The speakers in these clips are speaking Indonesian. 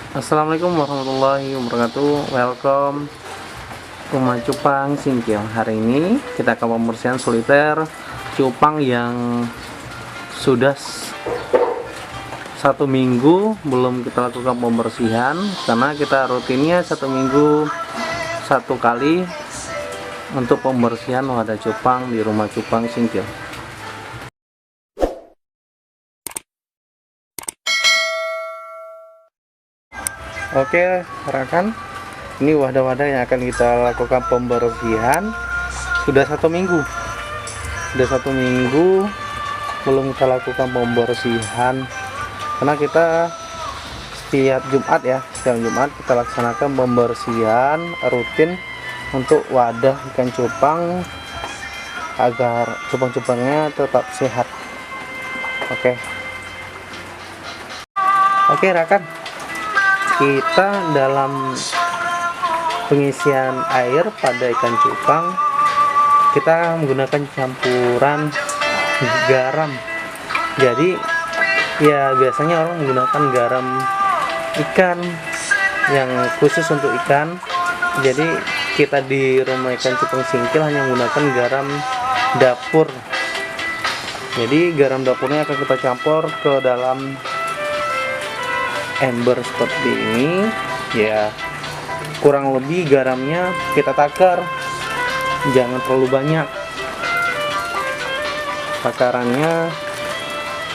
Assalamualaikum warahmatullahi wabarakatuh. Welcome Rumah Cupang Singkil. Hari ini kita akan pembersihan soliter cupang yang sudah 1 minggu belum kita lakukan pembersihan, karena kita rutinnya 1 minggu 1 kali untuk pembersihan wadah cupang di Rumah Cupang Singkil. Oke rekan, ini wadah-wadah yang akan kita lakukan pembersihan sudah 1 minggu belum kita lakukan pembersihan, karena kita setiap Jumat kita laksanakan pembersihan rutin untuk wadah ikan cupang agar cupang-cupangnya tetap sehat. Oke rekan, kita dalam pengisian air pada ikan cupang kita menggunakan campuran garam. Jadi ya biasanya orang menggunakan garam ikan yang khusus untuk ikan. Jadi kita di Rumah Ikan Cupang Singkil hanya menggunakan garam dapur. Jadi garam dapurnya akan kita campur ke dalam ember seperti ini ya, kurang lebih garamnya kita takar, jangan terlalu banyak. Takarannya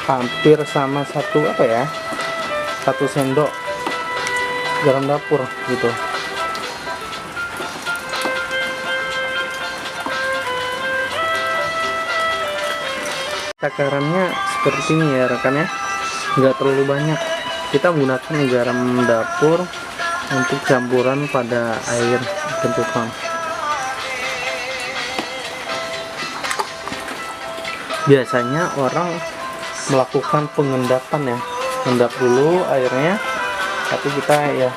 hampir sama satu sendok garam dapur gitu. Takarannya seperti ini ya rekan ya, nggak terlalu banyak. Kita menggunakan garam dapur untuk campuran pada air ikan cupang. Biasanya orang melakukan pengendapan ya, ngendap dulu airnya, tapi kita ya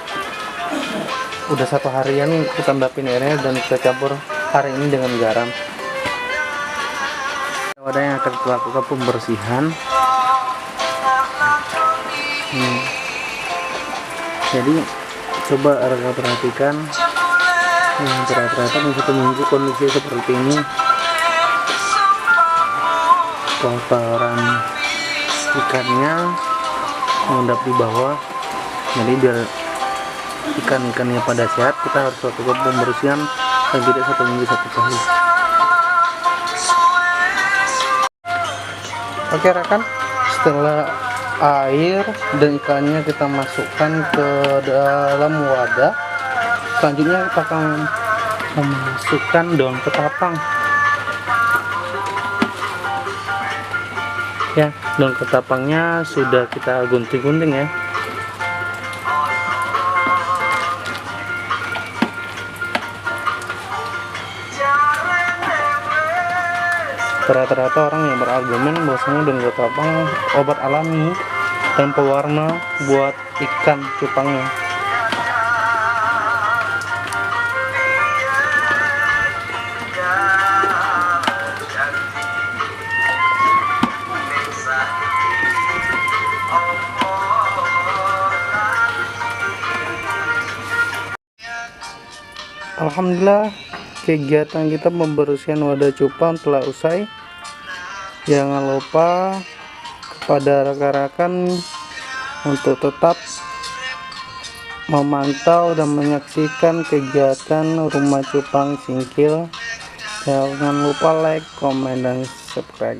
udah 1 harian kita endapin airnya dan kita campur hari ini dengan garam. Wadah yang akan kita lakukan pembersihan. Jadi coba rekan perhatikan, rata-rata 1 minggu kondisi seperti ini, kotoran ikannya mengendap di bawah. Jadi biar ikan-ikannya pada sehat, kita harus lakukan pembersihan paling tidak 1 minggu 1 kali. Oke rekan, setelah air dan ikannya kita masukkan ke dalam wadah, selanjutnya kita akan memasukkan daun ketapang ya. Daun ketapangnya sudah kita gunting-gunting ya. Rata-rata orang yang berargumen bahwasanya daun ketapang obat alami dan pewarna buat ikan cupangnya. Alhamdulillah, kegiatan kita pembersihan wadah cupang telah usai. Jangan lupa kepada rekan-rekan untuk tetap memantau dan menyaksikan kegiatan Rumah Cupang Singkil. Jangan lupa like, komen, dan subscribe.